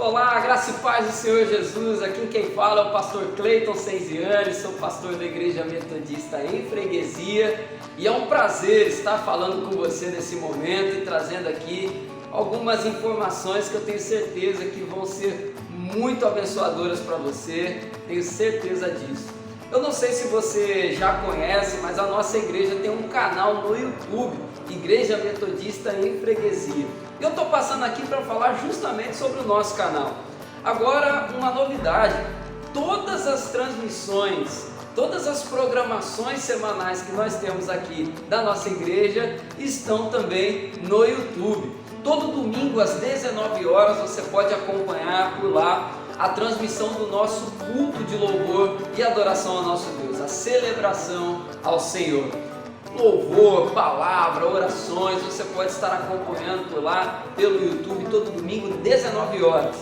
Olá, graça e paz do Senhor Jesus. Aqui quem fala é o pastor Cleiton Senziani, sou pastor da Igreja Metodista em Freguesia e é um prazer estar falando com você nesse momento e trazendo aqui algumas informações que eu tenho certeza que vão ser muito abençoadoras para você, tenho certeza disso. Eu não sei se você já conhece, mas a nossa igreja tem um canal no YouTube, Igreja Metodista em Freguesia. Eu estou passando aqui para falar justamente sobre o nosso canal. Agora, uma novidade: todas as transmissões, todas as programações semanais que nós temos aqui da nossa igreja estão também no YouTube. Todo domingo às 19 horas você pode acompanhar por lá a transmissão do nosso culto de louvor e adoração ao nosso Deus, a celebração ao Senhor. Louvor, palavra, orações, você pode estar acompanhando por lá pelo YouTube todo domingo, 19 horas.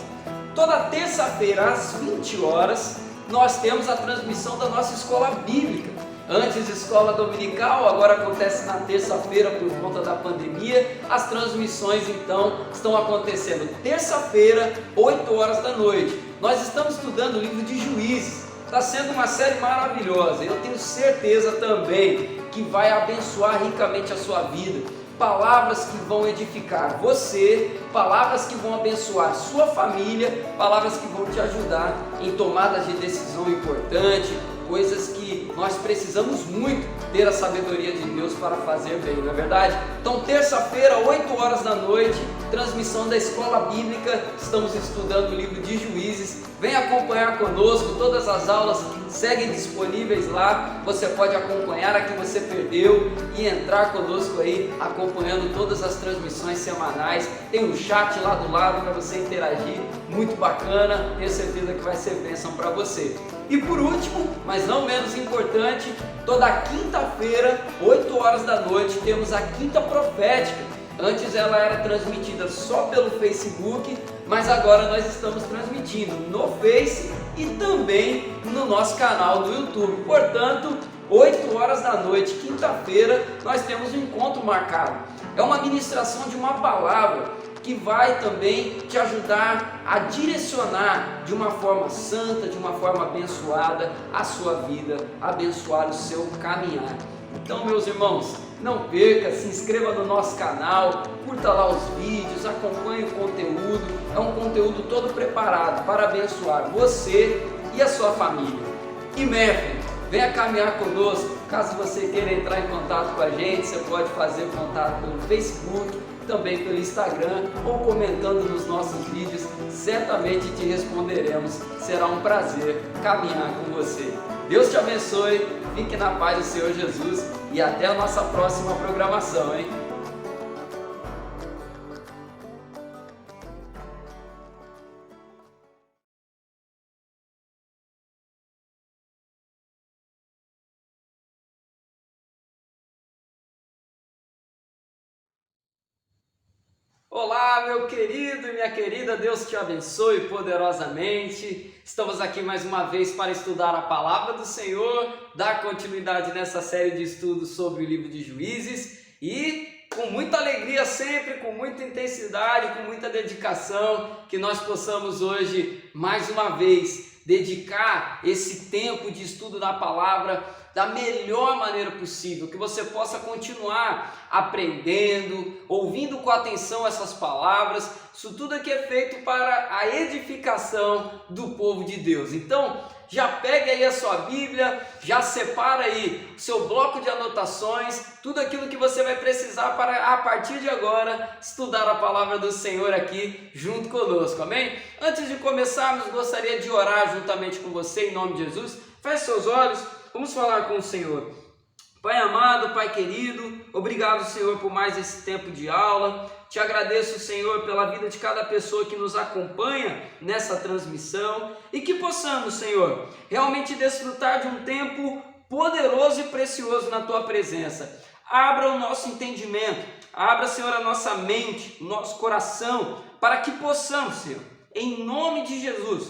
Toda terça-feira, às 20 horas, nós temos a transmissão da nossa escola bíblica. Antes escola dominical, agora acontece na terça-feira por conta da pandemia. As transmissões então estão acontecendo terça-feira, 8 horas da noite. Nós estamos estudando o livro de Juízes. Está sendo uma série maravilhosa. Eu tenho certeza também que vai abençoar ricamente a sua vida. Palavras que vão edificar você, palavras que vão abençoar sua família, palavras que vão te ajudar em tomadas de decisão importante, coisas que nós precisamos muito ter a sabedoria de Deus para fazer bem, não é verdade? Então, terça-feira, 8 horas da noite, transmissão da Escola Bíblica, estamos estudando o livro de Juízes. Vem acompanhar conosco, todas as aulas seguem disponíveis lá, você pode acompanhar a que você perdeu e entrar conosco aí, acompanhando todas as transmissões semanais. Tem um chat lá do lado para você interagir, muito bacana, tenho certeza que vai ser bênção para você. E por último, mas não menos importante, toda quinta-feira, 8 horas da noite, temos a Quinta Profética. Antes ela era transmitida só pelo Facebook, mas agora nós estamos transmitindo no Face e também no nosso canal do YouTube. Portanto, 8 horas da noite, quinta-feira, nós temos um encontro marcado. É uma ministração de uma palavra que vai também te ajudar a direcionar de uma forma santa, de uma forma abençoada a sua vida, abençoar o seu caminhar. Então, meus irmãos, não perca, se inscreva no nosso canal, curta lá os vídeos, acompanhe o conteúdo. É um conteúdo todo preparado para abençoar você e a sua família. E venha caminhar conosco. Caso você queira entrar em contato com a gente, você pode fazer contato pelo Facebook, também pelo Instagram ou comentando nos nossos vídeos. Certamente te responderemos. Será um prazer caminhar com você. Deus te abençoe, fique na paz do Senhor Jesus e até a nossa próxima programação, hein? Olá, meu querido e minha querida, Deus te abençoe poderosamente. Estamos aqui mais uma vez para estudar a palavra do Senhor, dar continuidade nessa série de estudos sobre o livro de Juízes e com muita alegria sempre, com muita intensidade, com muita dedicação, que nós possamos hoje mais uma vez dedicar esse tempo de estudo da palavra da melhor maneira possível, que você possa continuar aprendendo, ouvindo com atenção essas palavras. Isso tudo aqui é feito para a edificação do povo de Deus. Então, já pegue aí a sua Bíblia, já separa aí o seu bloco de anotações, tudo aquilo que você vai precisar para, a partir de agora, estudar a palavra do Senhor aqui junto conosco, amém? Antes de começarmos, gostaria de orar juntamente com você, em nome de Jesus. Feche seus olhos, vamos falar com o Senhor. Pai amado, Pai querido, obrigado, Senhor, por mais esse tempo de aula. Te agradeço, Senhor, pela vida de cada pessoa que nos acompanha nessa transmissão e que possamos, Senhor, realmente desfrutar de um tempo poderoso e precioso na Tua presença. Abra o nosso entendimento, abra, Senhor, a nossa mente, o nosso coração, para que possamos, Senhor, em nome de Jesus,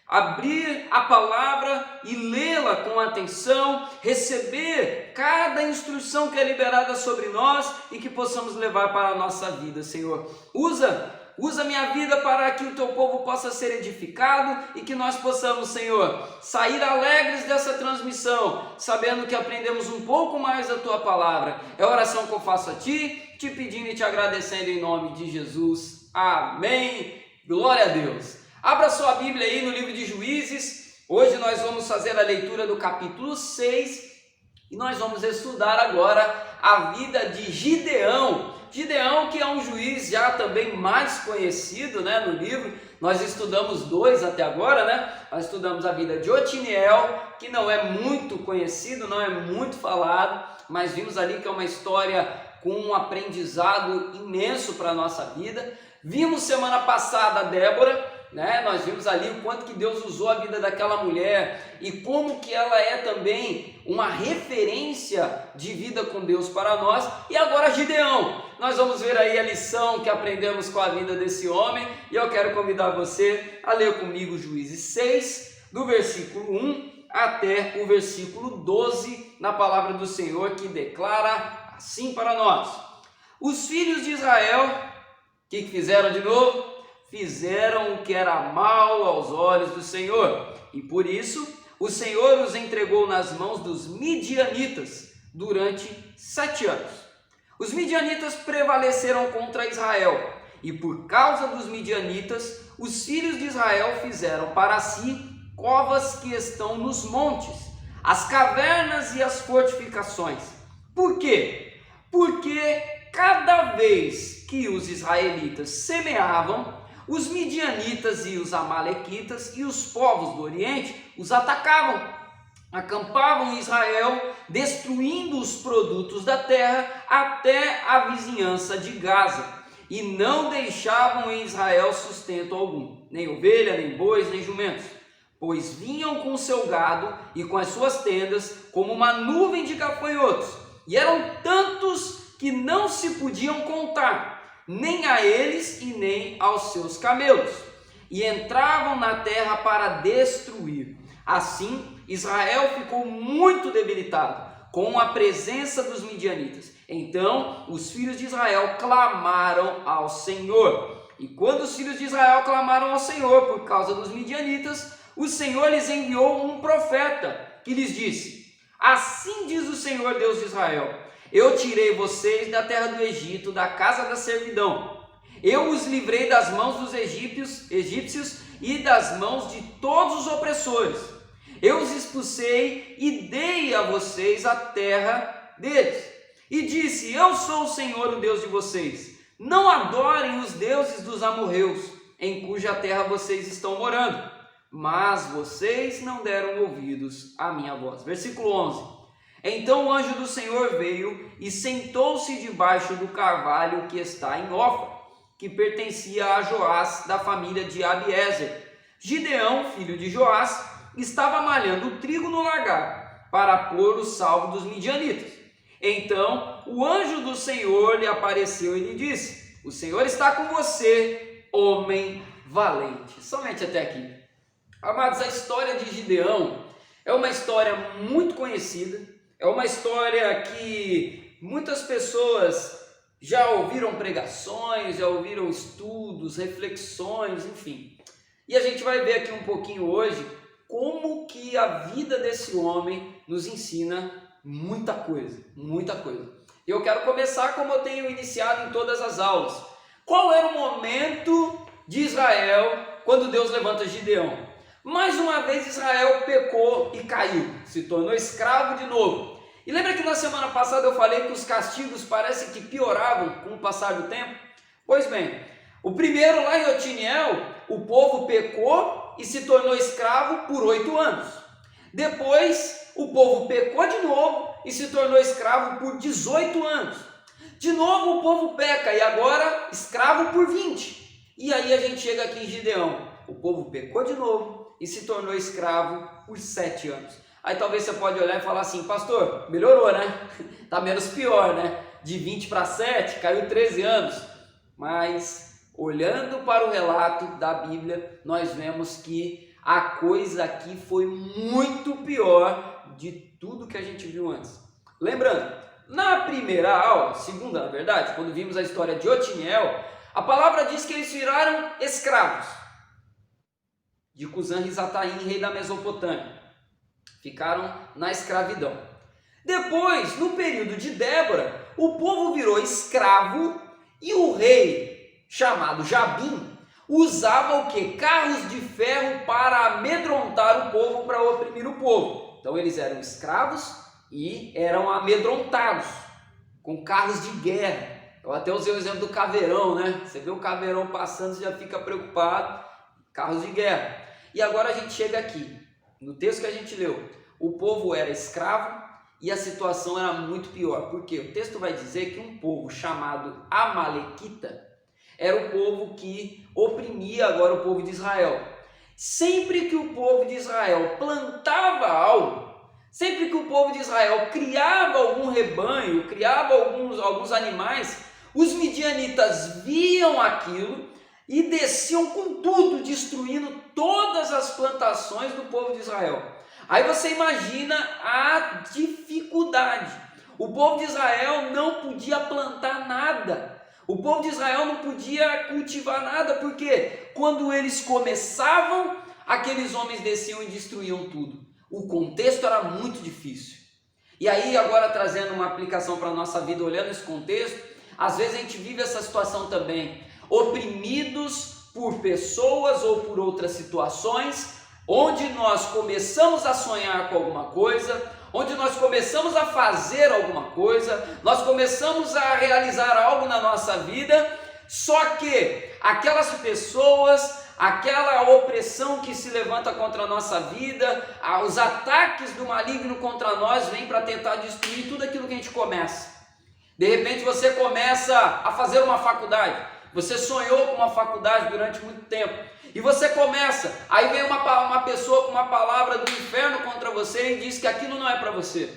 abrir a palavra e lê-la com atenção, receber cada instrução que é liberada sobre nós e que possamos levar para a nossa vida, Senhor. Usa minha vida para que o teu povo povo possa ser edificado e que nós possamos, Senhor, sair alegres dessa transmissão, sabendo que aprendemos um pouco mais da Tua palavra. É a oração que eu faço a Ti, te pedindo e te agradecendo em nome de Jesus. Amém. Glória a Deus. Abra sua Bíblia aí no livro de Juízes. Hoje nós vamos fazer a leitura do capítulo 6 e nós vamos estudar agora a vida de Gideão. Gideão, que é um juiz já também mais conhecido, né, no livro. Nós estudamos dois até agora, né? Nós estudamos a vida de Otiniel, que não é muito conhecido, não é muito falado, mas vimos ali que é uma história com um aprendizado imenso para a nossa vida. Vimos semana passada a Débora, né? Nós vimos ali o quanto que Deus usou a vida daquela mulher e como que ela é também uma referência de vida com Deus para nós. E agora Gideão, nós vamos ver aí a lição que aprendemos com a vida desse homem, e eu quero convidar você a ler comigo Juízes 6, do versículo 1 até o versículo 12, na palavra do Senhor, que declara assim para nós: os filhos de Israel, o que fizeram de novo? Fizeram o que era mal aos olhos do Senhor, e por isso o Senhor os entregou nas mãos dos midianitas durante 7 anos. Os midianitas prevaleceram contra Israel, e por causa dos midianitas, os filhos de Israel fizeram para si covas que estão nos montes, as cavernas e as fortificações. Por quê? Porque cada vez que os israelitas semeavam, os midianitas e os amalequitas e os povos do Oriente os atacavam, acampavam em Israel, destruindo os produtos da terra até a vizinhança de Gaza, e não deixavam em Israel sustento algum, nem ovelha, nem bois, nem jumentos, pois vinham com o seu gado e com as suas tendas como uma nuvem de gafanhotos, e eram tantos que não se podiam contar, nem a eles e nem aos seus camelos, e entravam na terra para destruir. Assim, Israel ficou muito debilitado com a presença dos midianitas. Então, os filhos de Israel clamaram ao Senhor. E quando os filhos de Israel clamaram ao Senhor por causa dos midianitas, o Senhor lhes enviou um profeta que lhes disse: assim diz o Senhor Deus de Israel: eu tirei vocês da terra do Egito, da casa da servidão. Eu os livrei das mãos dos egípcios e das mãos de todos os opressores. Eu os expulsei e dei a vocês a terra deles. E disse: eu sou o Senhor, o Deus de vocês. Não adorem os deuses dos amorreus, em cuja terra vocês estão morando. Mas vocês não deram ouvidos à minha voz. Versículo 11. Então o anjo do Senhor veio e sentou-se debaixo do carvalho que está em Ofra, que pertencia a Joás, da família de Abiezer. Gideão, filho de Joás, estava malhando trigo no lagar, para pôr o salvo dos midianitas. Então o anjo do Senhor lhe apareceu e lhe disse: o Senhor está com você, homem valente. Somente até aqui. Amados, a história de Gideão é uma história muito conhecida. É uma história que muitas pessoas já ouviram pregações, já ouviram estudos, reflexões, enfim. E a gente vai ver aqui um pouquinho hoje como que a vida desse homem nos ensina muita coisa, muita coisa. Eu quero começar como eu tenho iniciado em todas as aulas. Qual era o momento de Israel quando Deus levanta Gideão? Mais uma vez Israel pecou e caiu, se tornou escravo de novo. E lembra que na semana passada eu falei que os castigos parecem que pioravam com o passar do tempo? Pois bem, o primeiro lá em Otiniel, o povo pecou e se tornou escravo por 8 anos. Depois o povo pecou de novo e se tornou escravo por 18 anos. De novo o povo peca e agora escravo por 20. E aí a gente chega aqui em Gideão, o povo pecou de novo e se tornou escravo por 7 anos. Aí talvez você pode olhar e falar assim: pastor, melhorou, né? Tá menos pior, né? De 20 para 7, caiu 13 anos. Mas olhando para o relato da Bíblia, nós vemos que a coisa aqui foi muito pior de tudo que a gente viu antes. Lembrando, na primeira aula, segunda na verdade, quando vimos a história de Otiniel, a palavra diz que eles viraram escravos. de Cusã-Risataim, rei da Mesopotâmia. Ficaram na escravidão. Depois, no período de Débora, o povo virou escravo e o rei, chamado Jabim, usava o quê? Carros de ferro para amedrontar o povo, para oprimir o povo. Então eles eram escravos e eram amedrontados com carros de guerra. Eu até usei o exemplo do caveirão, né? Você vê o caveirão passando, você já fica preocupado. Carros de guerra. E agora a gente chega aqui, no texto que a gente leu. O povo era escravo e a situação era muito pior. Porque o texto vai dizer que um povo chamado Amalequita era o povo que oprimia agora o povo de Israel. Sempre que o povo de Israel plantava algo, sempre que o povo de Israel criava algum rebanho, criava alguns animais, os midianitas viam aquilo e desciam com tudo, destruindo todas as plantações do povo de Israel. Aí você imagina a dificuldade. O povo de Israel não podia plantar nada. O povo de Israel não podia cultivar nada, porque quando eles começavam, aqueles homens desciam e destruíam tudo. O contexto era muito difícil. E aí, agora trazendo uma aplicação para a nossa vida, olhando esse contexto, às vezes a gente vive essa situação também, oprimidos por pessoas ou por outras situações, onde nós começamos a sonhar com alguma coisa, onde nós começamos a fazer alguma coisa, nós começamos a realizar algo na nossa vida, só que aquelas pessoas, aquela opressão que se levanta contra a nossa vida, os ataques do maligno contra nós vêm para tentar destruir tudo aquilo que a gente começa. De repente você começa a fazer uma faculdade, você sonhou com uma faculdade durante muito tempo, e você começa, aí vem uma pessoa com uma palavra do inferno contra você e diz que aquilo não é para você.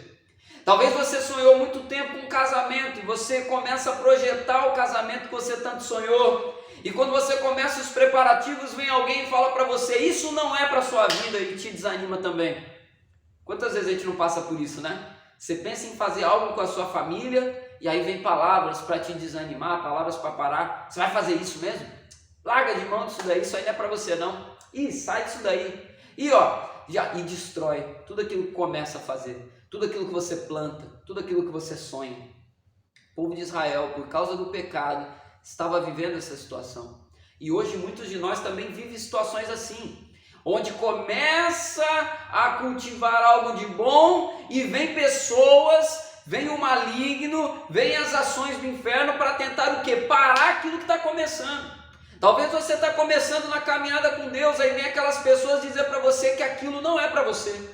Talvez você sonhou muito tempo com um casamento e você começa a projetar o casamento que você tanto sonhou. E quando você começa os preparativos, vem alguém e fala para você, isso não é para a sua vida, e te desanima também. Quantas vezes a gente não passa por isso, né? Você pensa em fazer algo com a sua família e aí vem palavras para te desanimar, palavras para parar. Você vai fazer isso mesmo? Larga de mão disso daí, isso aí não é para você não. Ih, sai disso daí. E destrói tudo aquilo que começa a fazer, tudo aquilo que você planta, tudo aquilo que você sonha. O povo de Israel, por causa do pecado, estava vivendo essa situação. E hoje muitos de nós também vivem situações assim, onde começa a cultivar algo de bom e vem pessoas, vem o maligno, vem as ações do inferno para tentar o quê? Parar aquilo que está começando. Talvez você está começando na caminhada com Deus, aí vem aquelas pessoas dizer para você que aquilo não é para você.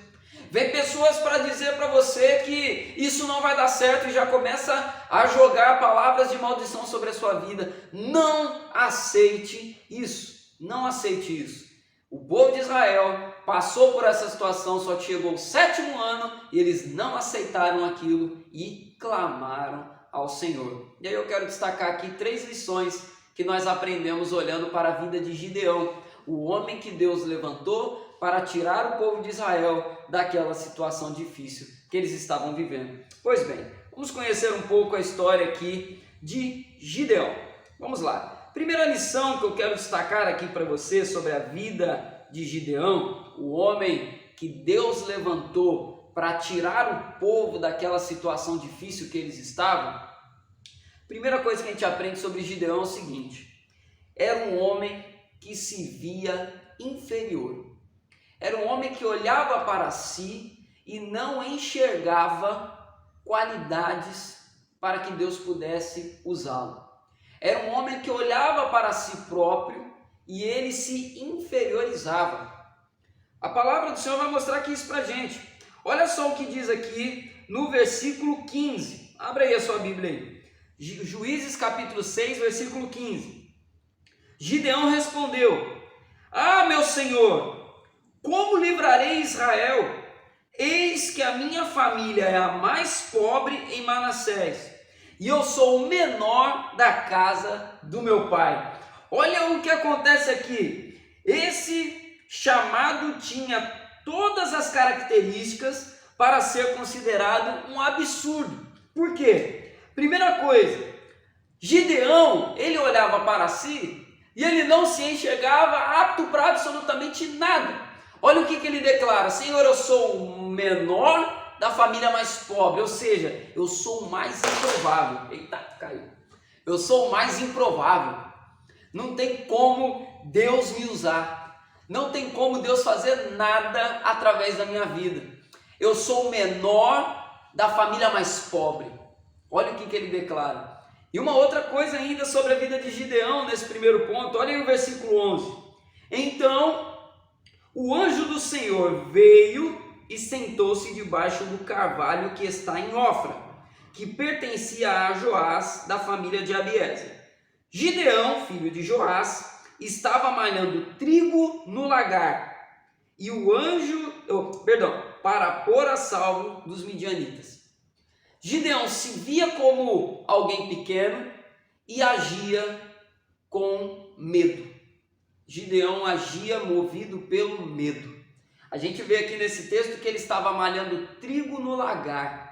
Vem pessoas para dizer para você que isso não vai dar certo e já começa a jogar palavras de maldição sobre a sua vida. Não aceite isso, não aceite isso. O povo de Israel passou por essa situação, só chegou o 7º ano e eles não aceitaram aquilo e clamaram ao Senhor. E aí eu quero destacar aqui 3 lições que nós aprendemos olhando para a vida de Gideão, o homem que Deus levantou para tirar o povo de Israel daquela situação difícil que eles estavam vivendo. Pois bem, vamos conhecer um pouco a história aqui de Gideão. Vamos lá. Primeira lição que eu quero destacar aqui para você sobre a vida de Gideão, o homem que Deus levantou para tirar o povo daquela situação difícil que eles estavam. Primeira coisa que a gente aprende sobre Gideão é o seguinte: era um homem que se via inferior. Era um homem que olhava para si e não enxergava qualidades para que Deus pudesse usá-lo. Era um homem que olhava para si próprio e ele se inferiorizava. A palavra do Senhor vai mostrar aqui isso para a gente. Olha só o que diz aqui no versículo 15. Abra aí a sua Bíblia aí. Juízes capítulo 6, versículo 15. Gideão respondeu: Ah, meu Senhor, como livrarei Israel? Eis que a minha família é a mais pobre em Manassés, e eu sou o menor da casa do meu pai. Olha o que acontece aqui. Esse chamado tinha todas as características para ser considerado um absurdo. Por quê? Primeira coisa, Gideão, ele olhava para si, E ele não se enxergava apto para absolutamente nada. Olha o que ele declara: Senhor, eu sou o menor da família mais pobre, ou seja, eu sou o mais improvável. Eita, caiu. Eu sou o mais improvável. Não tem como Deus me usar. Não tem como Deus fazer nada através da minha vida. Eu sou o menor da família mais pobre. Olha o que ele declara. E uma outra coisa ainda sobre a vida de Gideão, nesse primeiro ponto, olha aí o versículo 11. Então, o anjo do Senhor veio e sentou-se debaixo do carvalho que está em Ofra, que pertencia a Joás, da família de Abiezer. Gideão, filho de Joás, estava malhando trigo no lagar, e o anjo, para pôr a salvo dos midianitas. Gideão se via como alguém pequeno e agia com medo. Gideão agia movido pelo medo. A gente vê aqui nesse texto que ele estava malhando trigo no lagar.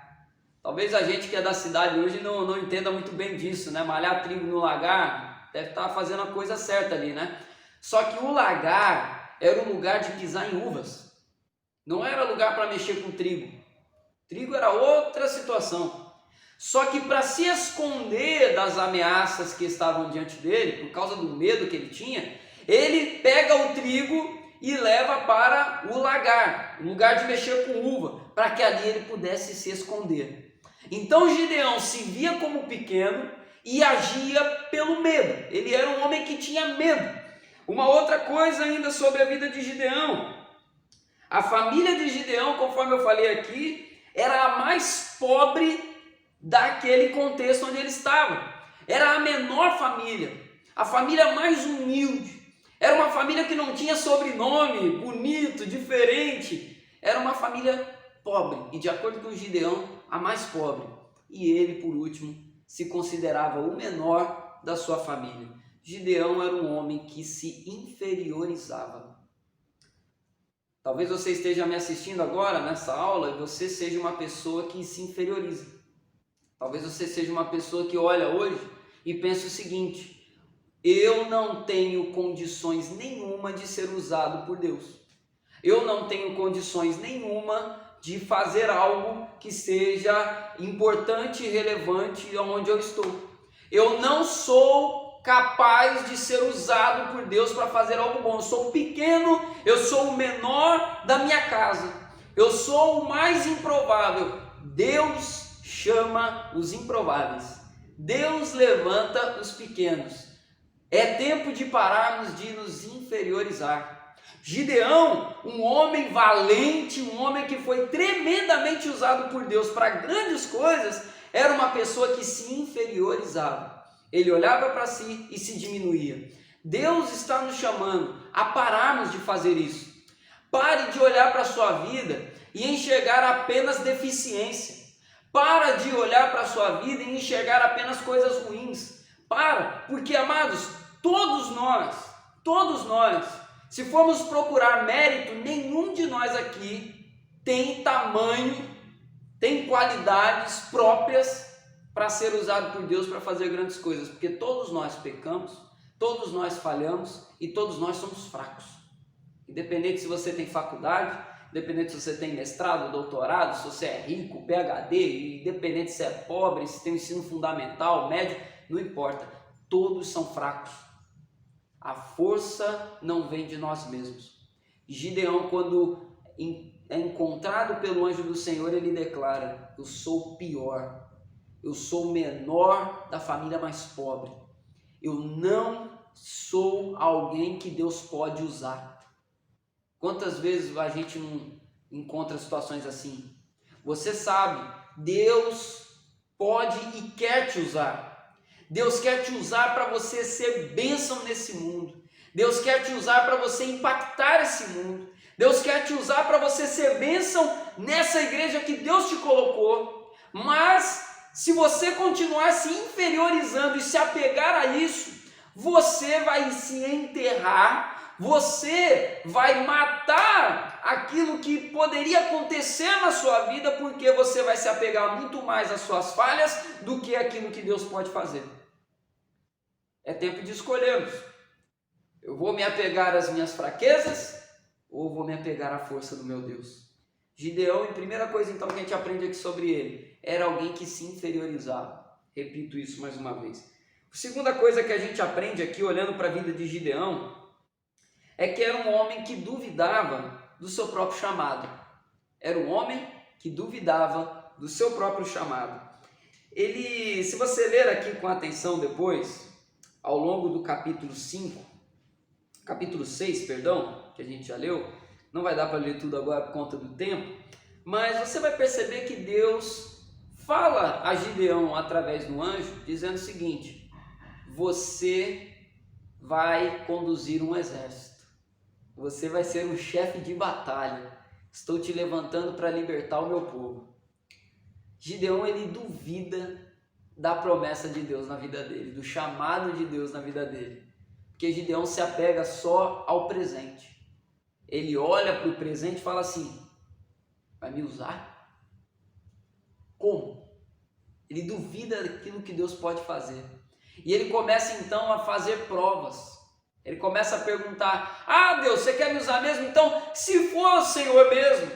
Talvez a gente que é da cidade hoje não entenda muito bem disso, né? Malhar trigo no lagar, deve estar fazendo a coisa certa ali, né? Só que o lagar era um lugar de pisar em uvas. Não era lugar para mexer com trigo. Trigo era outra situação. Só que para se esconder das ameaças que estavam diante dele, por causa do medo que ele tinha, ele pega o trigo e leva para o lagar, o lugar de mexer com uva, para que ali ele pudesse se esconder. Então Gideão se via como pequeno e agia pelo medo. Ele era um homem que tinha medo. Uma outra coisa ainda sobre a vida de Gideão. A família de Gideão, conforme eu falei aqui, era a mais pobre daquele contexto onde ele estava. Era a menor família, a família mais humilde. Era uma família que não tinha sobrenome bonito, diferente. Era uma família pobre e, de acordo com Gideão, a mais pobre. E ele, por último, se considerava o menor da sua família. Gideão era um homem que se inferiorizava. Talvez você esteja me assistindo agora nessa aula e você seja uma pessoa que se inferioriza. Talvez você seja uma pessoa que olha hoje e pensa o seguinte: eu não tenho condições nenhuma de ser usado por Deus. Eu não tenho condições nenhuma de fazer algo que seja importante e relevante onde eu estou. Eu não sou capaz de ser usado por Deus para fazer algo bom. Eu sou pequeno, eu sou o menor da minha casa. Eu sou o mais improvável. Deus chama os improváveis. Deus levanta os pequenos. É tempo de pararmos de nos inferiorizar. Gideão, um homem valente, um homem que foi tremendamente usado por Deus para grandes coisas, era uma pessoa que se inferiorizava. Ele olhava para si e se diminuía. Deus está nos chamando a pararmos de fazer isso. Pare de olhar para a sua vida e enxergar apenas deficiência. Para de olhar para a sua vida e enxergar apenas coisas ruins. Porque, amados, todos nós, se formos procurar mérito, nenhum de nós aqui tem tamanho, tem qualidades próprias para ser usado por Deus para fazer grandes coisas, porque todos nós pecamos, todos nós falhamos e todos nós somos fracos. Independente se você tem faculdade, independente se você tem mestrado, doutorado, se você é rico, PhD, independente se é pobre, se tem ensino fundamental, médio, não importa, todos são fracos. A força não vem de nós mesmos. Gideão, quando é encontrado pelo anjo do Senhor, ele declara: eu sou o pior, eu sou o menor da família mais pobre, eu não sou alguém que Deus pode usar. Quantas vezes a gente não encontra situações assim? Você sabe, Deus pode e quer te usar. Deus quer te usar para você ser bênção nesse mundo. Deus quer te usar para você impactar esse mundo. Deus quer te usar para você ser bênção nessa igreja que Deus te colocou. Mas se você continuar se inferiorizando e se apegar a isso, você vai se enterrar, você vai matar aquilo que poderia acontecer na sua vida, porque você vai se apegar muito mais às suas falhas do que aquilo que Deus pode fazer. É tempo de escolhermos. Eu vou me apegar às minhas fraquezas ou vou me apegar à força do meu Deus? Gideão, a primeira coisa então que a gente aprende aqui sobre ele, era alguém que se inferiorizava. Repito isso mais uma vez. A segunda coisa que a gente aprende aqui, olhando para a vida de Gideão, é que era um homem que duvidava do seu próprio chamado. Era um homem que duvidava do seu próprio chamado. Ele, se você ler aqui com atenção depois, ao longo do capítulo 6, que a gente já leu, não vai dar para ler tudo agora por conta do tempo, mas você vai perceber que Deus fala a Gideão através do anjo, dizendo o seguinte: você vai conduzir um exército, você vai ser um chefe de batalha, estou te levantando para libertar o meu povo. Gideão, ele duvida da promessa de Deus na vida dele, do chamado de Deus na vida dele, porque Gideão se apega só ao presente. Ele olha para o presente e fala assim: vai me usar? Como? Ele duvida daquilo que Deus pode fazer. E ele começa então a fazer provas. Ele começa a perguntar: ah, Deus, você quer me usar mesmo? Então, se for o Senhor mesmo,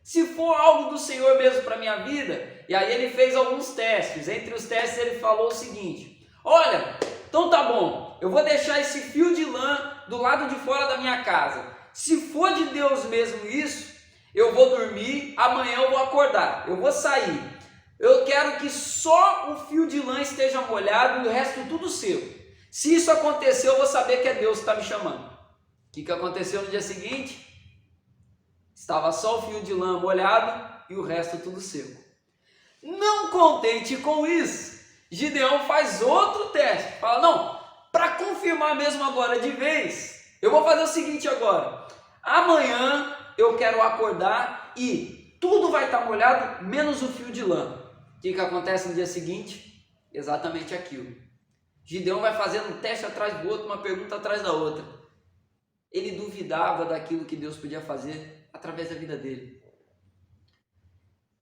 se for algo do Senhor mesmo para a minha vida. E aí ele fez alguns testes. Entre os testes ele falou o seguinte: olha, então tá bom, eu vou deixar esse fio de lã do lado de fora da minha casa. Se for de Deus mesmo isso, eu vou dormir, amanhã eu vou acordar, eu vou sair. Eu quero que só o fio de lã esteja molhado e o resto tudo seu. Se isso acontecer, eu vou saber que é Deus que está me chamando. O que aconteceu no dia seguinte? Estava só o fio de lã molhado e o resto tudo seco. Não contente com isso, Gideão faz outro teste. Fala: não, para confirmar mesmo agora de vez, eu vou fazer o seguinte agora. Amanhã eu quero acordar e tudo vai estar molhado, menos o fio de lã. O que acontece no dia seguinte? Exatamente aquilo. Gideão vai fazendo um teste atrás do outro, uma pergunta atrás da outra. Ele duvidava daquilo que Deus podia fazer através da vida dele.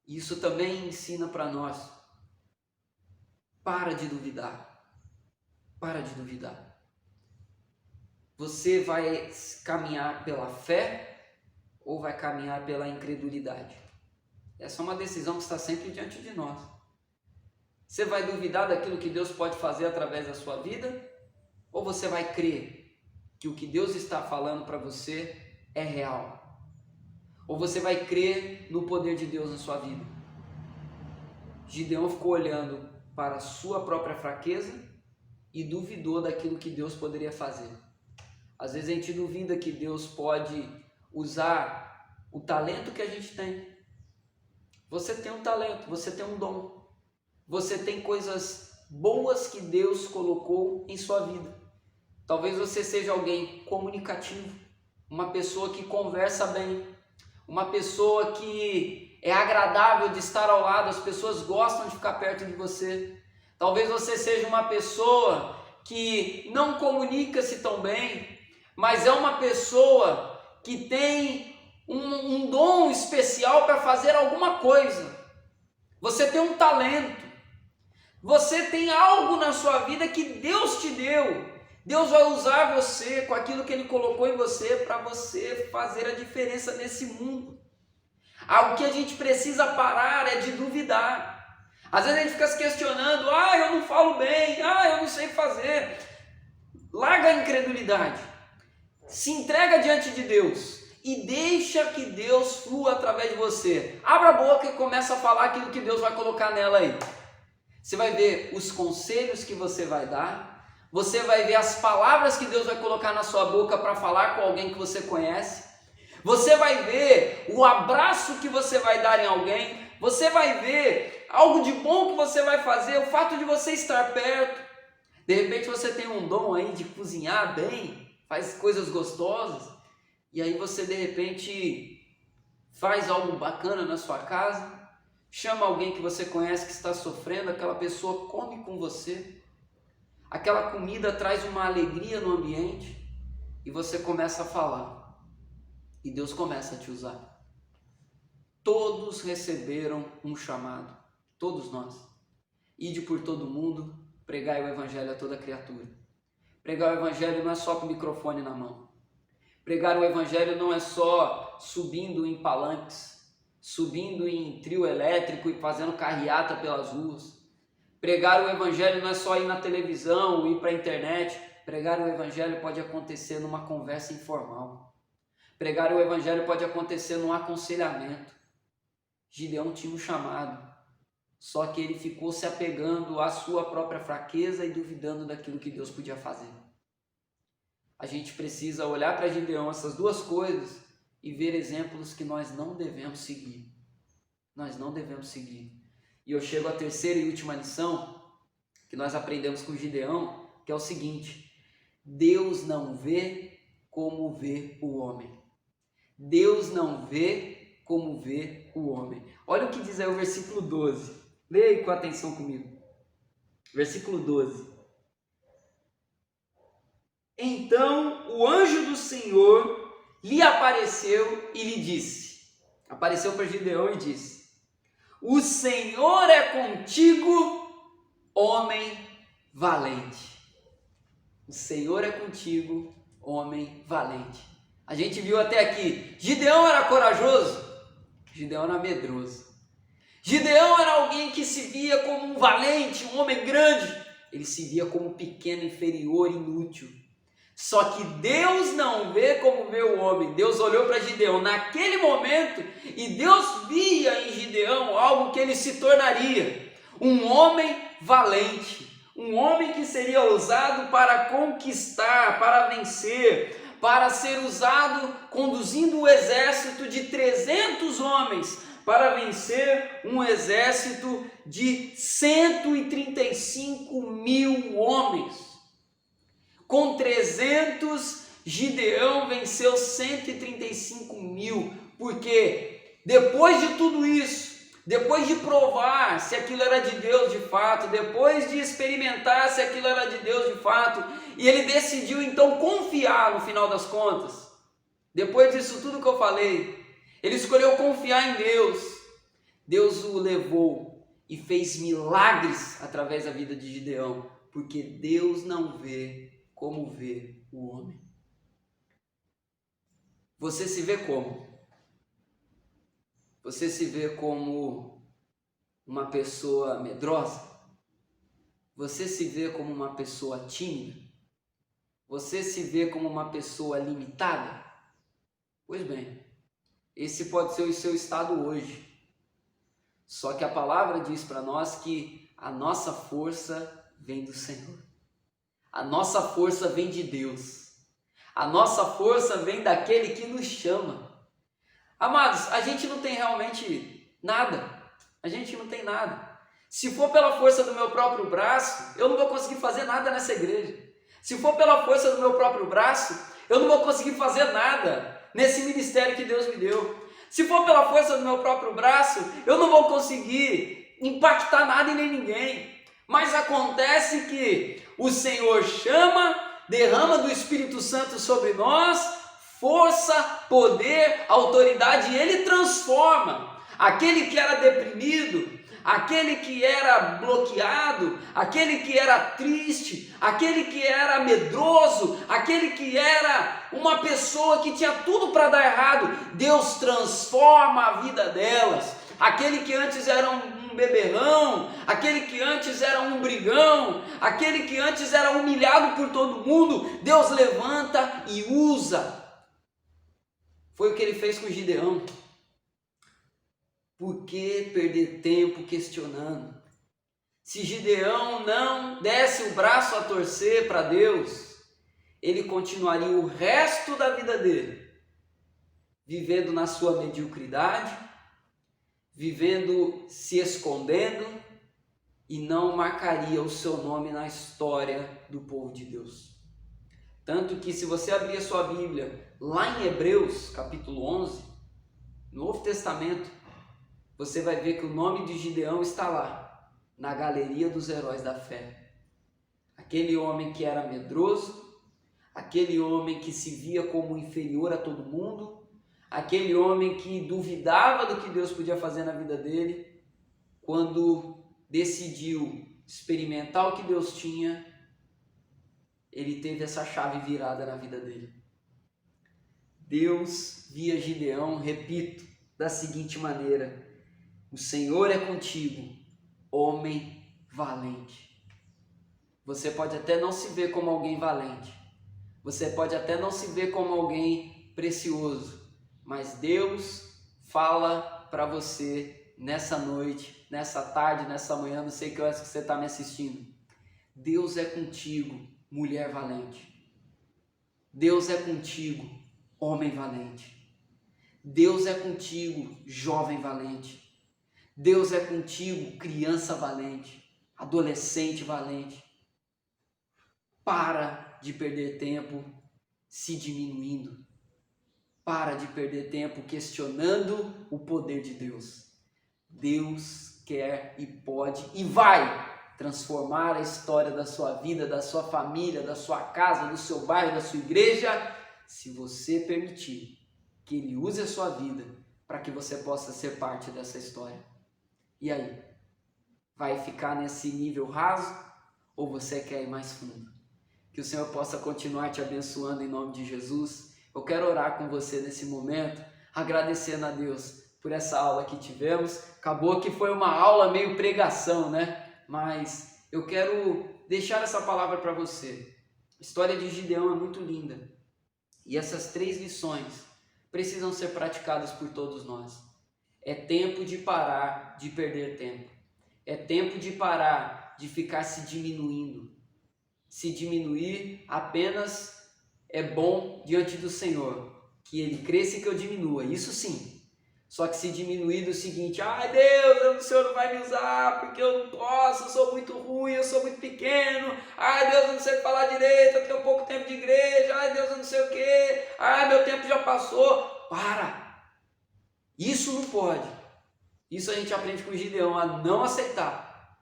Isso também ensina para nós: para de duvidar, para de duvidar. Você vai caminhar pela fé ou vai caminhar pela incredulidade? Essa é uma decisão que está sempre diante de nós. Você vai duvidar daquilo que Deus pode fazer através da sua vida? Ou você vai crer que o que Deus está falando para você é real? Ou você vai crer no poder de Deus na sua vida? Gideão ficou olhando para a sua própria fraqueza e duvidou daquilo que Deus poderia fazer. Às vezes a gente duvida que Deus pode usar o talento que a gente tem. Você tem um talento, você tem um dom. Você tem coisas boas que Deus colocou em sua vida. Talvez você seja alguém comunicativo, uma pessoa que conversa bem, uma pessoa que é agradável de estar ao lado, as pessoas gostam de ficar perto de você. Talvez você seja uma pessoa que não comunica-se tão bem, mas é uma pessoa que tem um dom especial para fazer alguma coisa. Você tem um talento. Você tem algo na sua vida que Deus te deu. Deus vai usar você com aquilo que Ele colocou em você para você fazer a diferença nesse mundo. Algo que a gente precisa parar é de duvidar. Às vezes a gente fica se questionando: ah, eu não falo bem, ah, eu não sei fazer. Larga a incredulidade. Se entrega diante de Deus e deixa que Deus flua através de você. Abra a boca e começa a falar aquilo que Deus vai colocar nela aí. Você vai ver os conselhos que você vai dar, você vai ver as palavras que Deus vai colocar na sua boca para falar com alguém que você conhece, você vai ver o abraço que você vai dar em alguém, você vai ver algo de bom que você vai fazer, o fato de você estar perto. De repente você tem um dom aí de cozinhar bem, faz coisas gostosas, e aí você de repente faz algo bacana na sua casa, chama alguém que você conhece que está sofrendo, aquela pessoa come com você, aquela comida traz uma alegria no ambiente e você começa a falar e Deus começa a te usar. Todos receberam um chamado, todos nós. Ide por todo mundo, pregai o evangelho a toda criatura. Pregar o evangelho não é só com o microfone na mão. Pregar o evangelho não é só subindo em palanques, subindo em trio elétrico e fazendo carreata pelas ruas. Pregar o evangelho não é só ir na televisão, ir para a internet. Pregar o evangelho pode acontecer numa conversa informal. Pregar o evangelho pode acontecer num aconselhamento. Gideão tinha um chamado, só que ele ficou se apegando à sua própria fraqueza e duvidando daquilo que Deus podia fazer. A gente precisa olhar para Gideão, essas duas coisas, e ver exemplos que nós não devemos seguir. Nós não devemos seguir. E eu chego à terceira e última lição que nós aprendemos com Gideão, que é o seguinte: Deus não vê como vê o homem. Deus não vê como vê o homem. Olha o que diz aí o versículo 12. Leia aí com atenção comigo. Versículo 12. Então o anjo do Senhor lhe apareceu e lhe disse. Apareceu para Gideão e disse: O Senhor é contigo, homem valente. O Senhor é contigo, homem valente. A gente viu até aqui, Gideão era corajoso, Gideão era medroso. Gideão era alguém que se via como um valente, um homem grande. Ele se via como pequeno, inferior, inútil. Só que Deus não vê como vê o homem. Deus olhou para Gideão naquele momento e Deus via em Gideão algo que ele se tornaria. Um homem valente. Um homem que seria usado para conquistar, para vencer, para ser usado conduzindo o exército de 300 homens, para vencer um exército de 135 mil homens. Com 300, Gideão venceu 135 mil, porque depois de tudo isso, depois de provar se aquilo era de Deus de fato, depois de experimentar se aquilo era de Deus de fato, e ele decidiu então confiar no final das contas. Depois disso tudo que eu falei, ele escolheu confiar em Deus. Deus o levou e fez milagres através da vida de Gideão, porque Deus não vê como vê o homem. Você se vê como? Você se vê como uma pessoa medrosa? Você se vê como uma pessoa tímida? Você se vê como uma pessoa limitada? Pois bem, esse pode ser o seu estado hoje. Só que a palavra diz para nós que a nossa força vem do Senhor. A nossa força vem de Deus. A nossa força vem daquele que nos chama. Amados, a gente não tem realmente nada. A gente não tem nada. Se for pela força do meu próprio braço, eu não vou conseguir fazer nada nessa igreja. Se for pela força do meu próprio braço, eu não vou conseguir fazer nada nesse ministério que Deus me deu. Se for pela força do meu próprio braço, eu não vou conseguir impactar nada e nem ninguém. Mas acontece que o Senhor chama, derrama do Espírito Santo sobre nós, força, poder, autoridade, e Ele transforma aquele que era deprimido, aquele que era bloqueado, aquele que era triste, aquele que era medroso, aquele que era uma pessoa que tinha tudo para dar errado. Deus transforma a vida delas. Aquele que antes era um beberrão, aquele que antes era um brigão, aquele que antes era humilhado por todo mundo, Deus levanta e usa. Foi o que ele fez com Gideão. Por que perder tempo questionando? Se Gideão não desse o braço a torcer para Deus, ele continuaria o resto da vida dele vivendo na sua mediocridade, vivendo se escondendo, e não marcaria o seu nome na história do povo de Deus. Tanto que, se você abrir a sua Bíblia lá em Hebreus capítulo 11, Novo Testamento, você vai ver que o nome de Gideão está lá, na galeria dos heróis da fé. Aquele homem que era medroso, aquele homem que se via como inferior a todo mundo, aquele homem que duvidava do que Deus podia fazer na vida dele, quando decidiu experimentar o que Deus tinha, ele teve essa chave virada na vida dele. Deus via Gideão, repito, da seguinte maneira: o Senhor é contigo, homem valente. Você pode até não se ver como alguém valente, você pode até não se ver como alguém precioso, mas Deus fala para você nessa noite, nessa tarde, nessa manhã, não sei que horas que você está me assistindo. Deus é contigo, mulher valente. Deus é contigo, homem valente. Deus é contigo, jovem valente. Deus é contigo, criança valente, adolescente valente. Para de perder tempo se diminuindo. Para de perder tempo questionando o poder de Deus. Deus quer e pode e vai transformar a história da sua vida, da sua família, da sua casa, do seu bairro, da sua igreja, se você permitir que Ele use a sua vida para que você possa ser parte dessa história. E aí? Vai ficar nesse nível raso ou você quer ir mais fundo? Que o Senhor possa continuar te abençoando em nome de Jesus. Eu quero orar com você nesse momento, agradecendo a Deus por essa aula que tivemos. Acabou que foi uma aula meio pregação, né? Mas eu quero deixar essa palavra para você. A história de Gideão é muito linda. E essas 3 lições precisam ser praticadas por todos nós. É tempo de parar de perder tempo. É tempo de parar de ficar se diminuindo. Se diminuir apenas é bom diante do Senhor, que Ele cresça e que eu diminua, isso sim. Só que se diminuir do seguinte: ai Deus, o Senhor não vai me usar porque eu não posso, eu sou muito ruim, eu sou muito pequeno, ai Deus, eu não sei falar direito, eu tenho pouco tempo de igreja, ai Deus, eu não sei o que, ai meu tempo já passou. Para! Isso não pode. Isso a gente aprende com o Gideão, a não aceitar.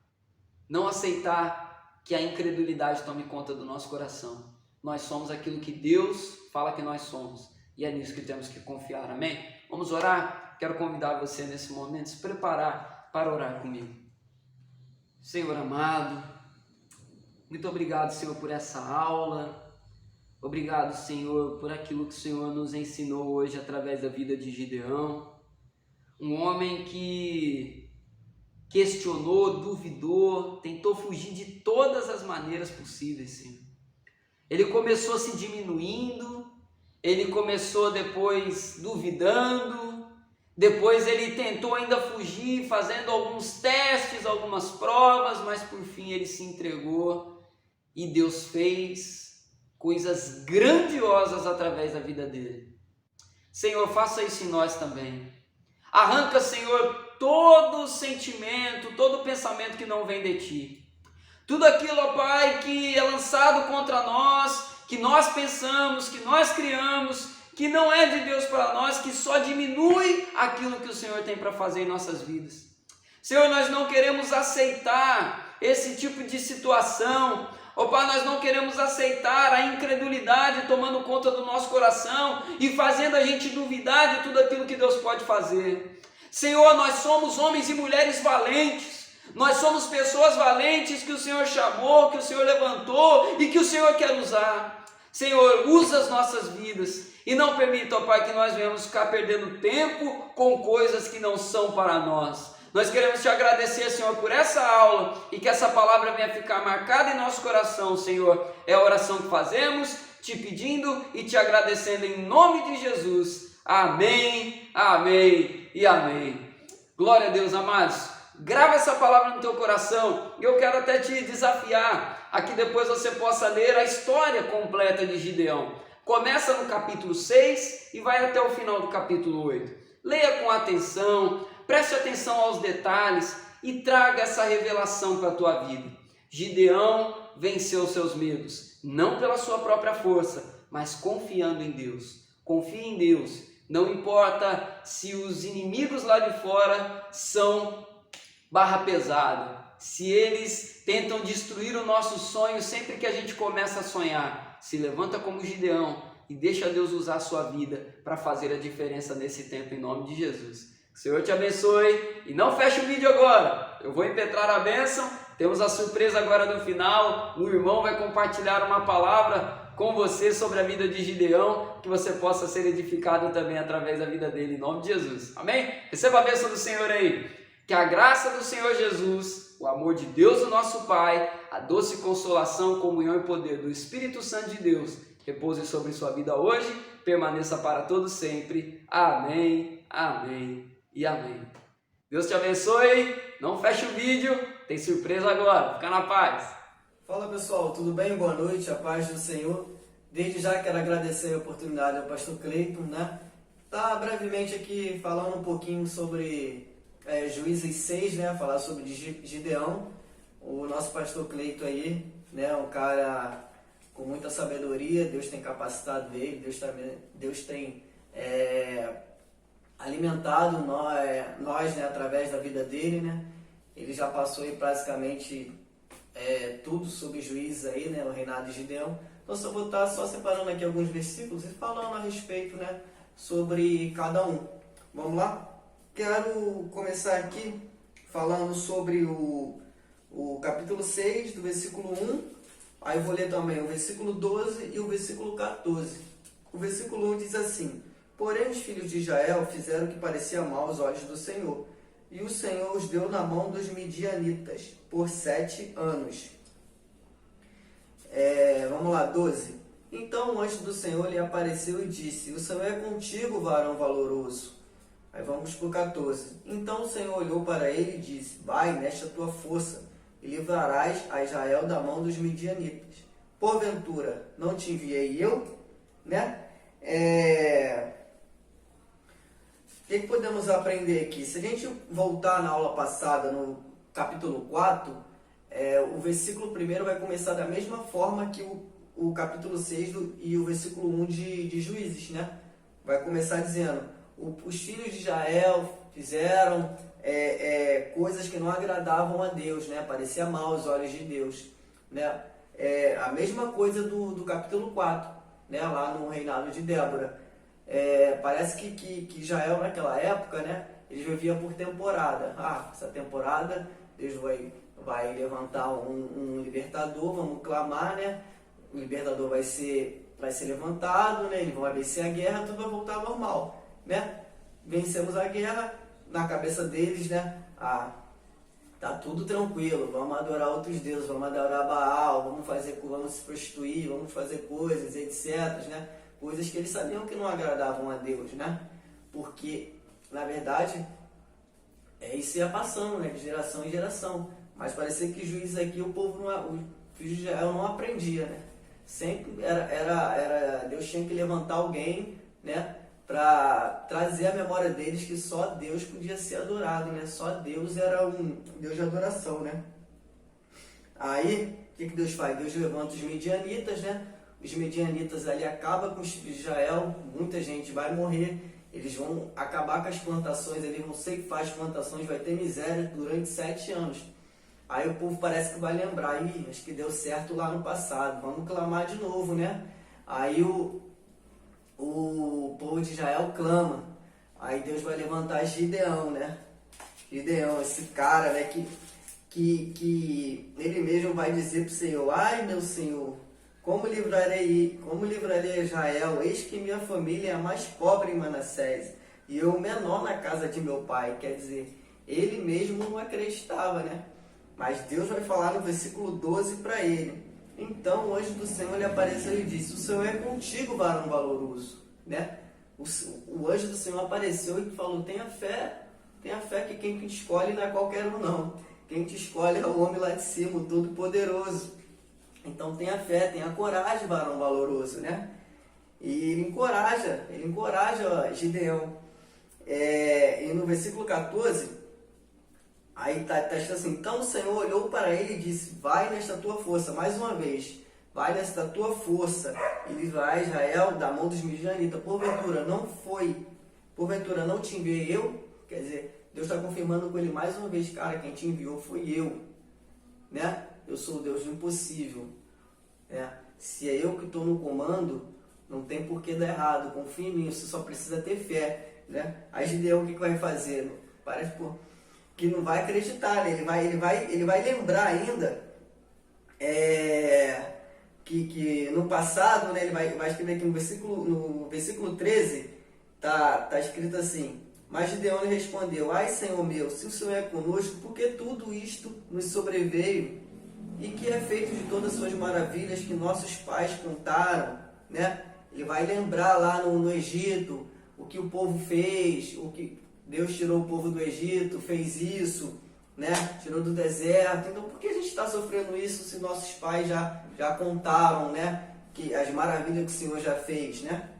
Não aceitar que a incredulidade tome conta do nosso coração. Nós somos aquilo que Deus fala que nós somos. E é nisso que temos que confiar, amém? Vamos orar? Quero convidar você nesse momento a se preparar para orar comigo. Senhor amado, muito obrigado, Senhor, por essa aula. Obrigado, Senhor, por aquilo que o Senhor nos ensinou hoje através da vida de Gideão. Um homem que questionou, duvidou, tentou fugir de todas as maneiras possíveis, Senhor. Ele começou se diminuindo, ele começou depois duvidando, depois ele tentou ainda fugir, fazendo alguns testes, algumas provas, mas por fim ele se entregou e Deus fez coisas grandiosas através da vida dele. Senhor, faça isso em nós também. Arranca, Senhor, todo sentimento, todo pensamento que não vem de Ti. Tudo aquilo, ó Pai, que é lançado contra nós, que nós pensamos, que nós criamos, que não é de Deus para nós, que só diminui aquilo que o Senhor tem para fazer em nossas vidas. Senhor, nós não queremos aceitar esse tipo de situação. Ó Pai, nós não queremos aceitar a incredulidade tomando conta do nosso coração e fazendo a gente duvidar de tudo aquilo que Deus pode fazer. Senhor, nós somos homens e mulheres valentes, nós somos pessoas valentes que o Senhor chamou, que o Senhor levantou e que o Senhor quer usar. Senhor, usa as nossas vidas e não permita, ó Pai, que nós venhamos ficar perdendo tempo com coisas que não são para nós. Nós queremos te agradecer, Senhor, por essa aula e que essa palavra venha ficar marcada em nosso coração, Senhor. É a oração que fazemos, te pedindo e te agradecendo em nome de Jesus. Amém, amém e amém. Glória a Deus, amados. Grava essa palavra no teu coração e eu quero até te desafiar a que depois você possa ler a história completa de Gideão. Começa no capítulo 6 e vai até o final do capítulo 8. Leia com atenção, preste atenção aos detalhes e traga essa revelação para a tua vida. Gideão venceu seus medos, não pela sua própria força, mas confiando em Deus. Confie em Deus, não importa se os inimigos lá de fora são barra pesada, se eles tentam destruir o nosso sonho sempre que a gente começa a sonhar. Se levanta como Gideão e deixa Deus usar a sua vida para fazer a diferença nesse tempo, em nome de Jesus. O Senhor te abençoe e não feche o vídeo agora. Eu vou impetrar a bênção, Temos a surpresa agora no final, o irmão vai compartilhar uma palavra com você sobre a vida de Gideão, que você possa ser edificado também através da vida dele, em nome de Jesus. Amém? Receba a bênção do Senhor aí. Que a graça do Senhor Jesus, o amor de Deus, o nosso Pai, a doce consolação, comunhão e poder do Espírito Santo de Deus repouse sobre sua vida hoje, permaneça para todos sempre. Amém, amém e amém. Deus te abençoe, não feche o vídeo, tem surpresa agora, fica na paz. Fala pessoal, tudo bem? Boa noite, a paz do Senhor. Desde já quero agradecer a oportunidade ao pastor Cleiton, né? Tá brevemente aqui falando um pouquinho sobre Juízes 6, né? Falar sobre Gideão. O nosso pastor Cleiton aí, né? Um cara com muita sabedoria, Deus tem capacitado ele, Deus tem alimentado nós, né? Através da vida dele, né? Ele já passou aí basicamente tudo sobre Juízes aí, né? O reinado de Gideão. Então eu vou estar só separando aqui alguns versículos e falando a respeito, né? Sobre cada um. Vamos lá? Quero começar aqui falando sobre o capítulo 6, do versículo 1. Aí eu vou ler também o versículo 12 e o versículo 14. O versículo 1 diz assim: Porém os filhos de Israel fizeram o que parecia mal aos olhos do Senhor, e o Senhor os deu na mão dos midianitas por 7 anos. Vamos lá, 12. Então o anjo do Senhor lhe apareceu e disse: O Senhor é contigo, varão valoroso. Aí vamos para o 14. Então o Senhor olhou para ele e disse: Vai nesta tua força, e livrarás a Israel da mão dos midianitas. Porventura, não te enviei eu? Né? O que podemos aprender aqui? Se a gente voltar na aula passada, no capítulo 4, o versículo 1 vai começar da mesma forma que o capítulo 6 e o versículo 1 de Juízes, né? Vai começar dizendo: os filhos de Israel fizeram coisas que não agradavam a Deus, né? Parecia mal aos olhos de Deus, né? A mesma coisa do capítulo 4, né? Lá no reinado de Débora. Parece que Israel naquela época, né? Eles viviam por temporada. Essa temporada Deus vai levantar um libertador, vamos clamar, né? O libertador vai ser levantado, né? Eles vão vencer a guerra, tudo vai voltar ao normal, né? Vencemos a guerra, na cabeça deles, né? Tá tudo tranquilo, vamos adorar outros deuses, vamos adorar Baal, vamos se prostituir, vamos fazer coisas, etc, né? Coisas que eles sabiam que não agradavam a Deus, né? Porque, na verdade, isso ia passando, né? De geração em geração. Mas parecia que Juízes aqui, o filho de Israel não aprendia, né? Sempre Deus tinha que levantar alguém, né? Para trazer à memória deles que só Deus podia ser adorado, né? Só Deus era um Deus de adoração, né? Aí, o que Deus faz? Deus levanta os midianitas, né? Os midianitas ali acabam com os filhos de Israel, muita gente vai morrer, eles vão acabar com as plantações, eles vão ceifar as plantações, vai ter miséria durante 7 anos. Aí o povo parece que vai lembrar: acho que deu certo lá no passado, vamos clamar de novo, né? Aí o povo de Israel clama, aí Deus vai levantar Gideão, né? Gideão, esse cara, né, que ele mesmo vai dizer para o Senhor: ai meu Senhor, como livrarei Israel? Eis que minha família é a mais pobre em Manassés, e eu o menor na casa de meu pai. Quer dizer, ele mesmo não acreditava, né? Mas Deus vai falar no versículo 12 para ele: Então o anjo do Senhor lhe apareceu e disse: O Senhor é contigo, varão valoroso, né? O anjo do Senhor apareceu e falou: tenha fé que quem te escolhe não é qualquer um não. Quem te escolhe é o homem lá de cima, o Todo-Poderoso. Então tenha fé, tenha coragem, varão valoroso, né? E ele encoraja Gideão. E no versículo 14, aí tá escrito assim: Então o Senhor olhou para ele e disse: Vai nesta tua força, mais uma vez, vai nesta tua força e livrar Israel da mão dos midianitas. Porventura não te enviei eu? Quer dizer, Deus está confirmando com ele mais uma vez: cara, quem te enviou fui eu, né? Eu sou o Deus do impossível, né? Se é eu que estou no comando, não tem por que dar errado. Confie em mim, você só precisa ter fé, né? Aí Gideão, o que vai fazer? O que não vai acreditar, né? Ele vai lembrar ainda que no passado, né, ele vai escrever aqui no versículo 13, tá escrito assim: mas Gideão lhe respondeu: ai, Senhor meu, se o Senhor é conosco, por que tudo isto nos sobreveio? E que é feito de todas as suas maravilhas que nossos pais contaram, né? Ele vai lembrar lá no Egito o que o povo fez, o que Deus tirou o povo do Egito, fez isso, né? Tirou do deserto. Então, por que a gente está sofrendo isso se nossos pais já contaram, né? Que as maravilhas que o Senhor já fez, né?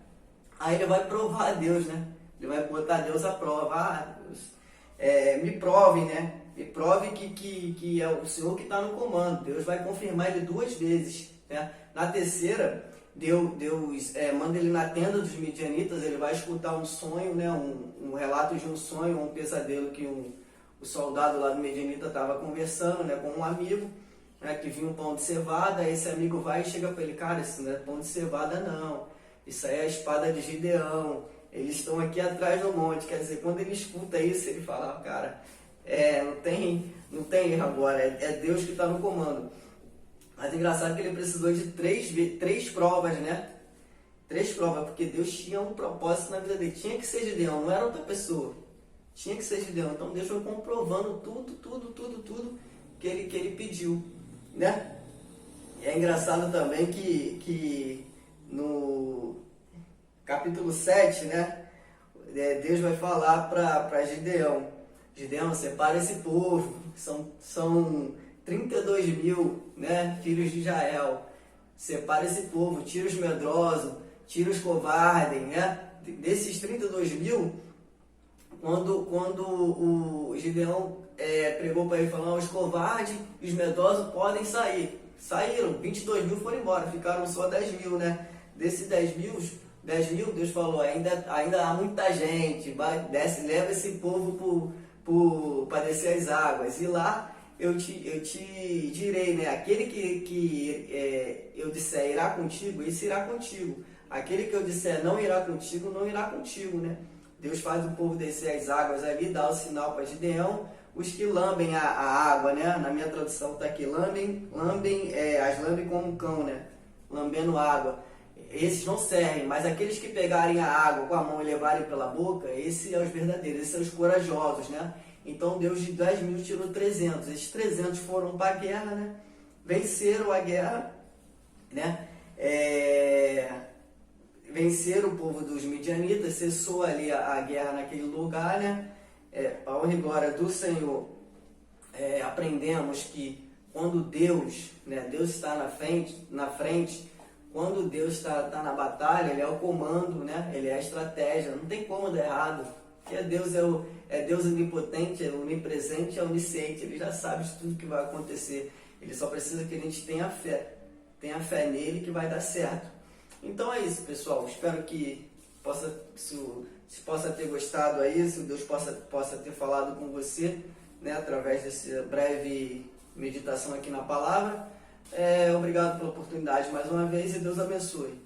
Aí ele vai provar a Deus, né? Ele vai botar Deus à prova. Ah, Deus, me prove, né? Me prove que é o Senhor que está no comando. Deus vai confirmar ele 2 vezes, né? Na terceira, Deus manda ele na tenda dos midianitas. Ele vai escutar um sonho, né? Um relato de um sonho, um pesadelo que o soldado lá do midianita estava conversando, né, com um amigo, né, que vinha um pão de cevada. Esse amigo vai e chega para ele: cara, isso não é pão de cevada não, isso aí é a espada de Gideão, eles estão aqui atrás do monte. Quer dizer, quando ele escuta isso, ele fala: cara, não tem erro agora, é Deus que está no comando. Mas é engraçado que ele precisou de 3 provas, né? 3 provas, porque Deus tinha um propósito na vida dele. Tinha que ser Gideão, não era outra pessoa. Tinha que ser Gideão. Então Deus foi comprovando tudo que ele pediu, né? E é engraçado também que no capítulo 7, né? Deus vai falar para Gideão: Gideão, separa esse povo, são 32 mil, né, filhos de Israel. Separa esse povo, tira os medrosos, tira os covardes, né? Desses 32 mil, quando o Gideão pregou para ele, falando: os covardes e os medrosos podem sair. Saíram, 22 mil foram embora, ficaram só 10 mil, né? Desses 10 mil, Deus falou: ainda há muita gente, leva esse povo para descer as águas, e lá eu te direi, né? Aquele que eu disser irá contigo, esse irá contigo. Aquele que eu disser não irá contigo, não irá contigo, né? Deus faz o povo descer as águas ali, dá o sinal para Gideão. Os que lambem a água, né? Na minha tradução está aqui: as lambem como um cão, né? Lambendo água. Esses não servem, mas aqueles que pegarem a água com a mão e levarem pela boca, esses são os verdadeiros, esses são os corajosos, né? Então Deus de 10 mil tirou 300. Esses 300 foram para a guerra, né? Venceram a guerra, né? Venceram o povo dos midianitas, cessou ali a guerra naquele lugar, né? A honra e glória do Senhor. Aprendemos que quando Deus, né, Deus está na frente, quando Deus está na batalha, Ele é o comando, né? Ele é a estratégia, não tem como dar errado. Porque Deus é Deus onipotente, é onipresente, é onisciente. Ele já sabe de tudo que vai acontecer. Ele só precisa que a gente tenha fé nele, que vai dar certo. Então é isso, pessoal. Espero que se possa ter gostado aí, se Deus possa ter falado com você, né, através dessa breve meditação aqui na palavra. Obrigado pela oportunidade mais uma vez e Deus abençoe.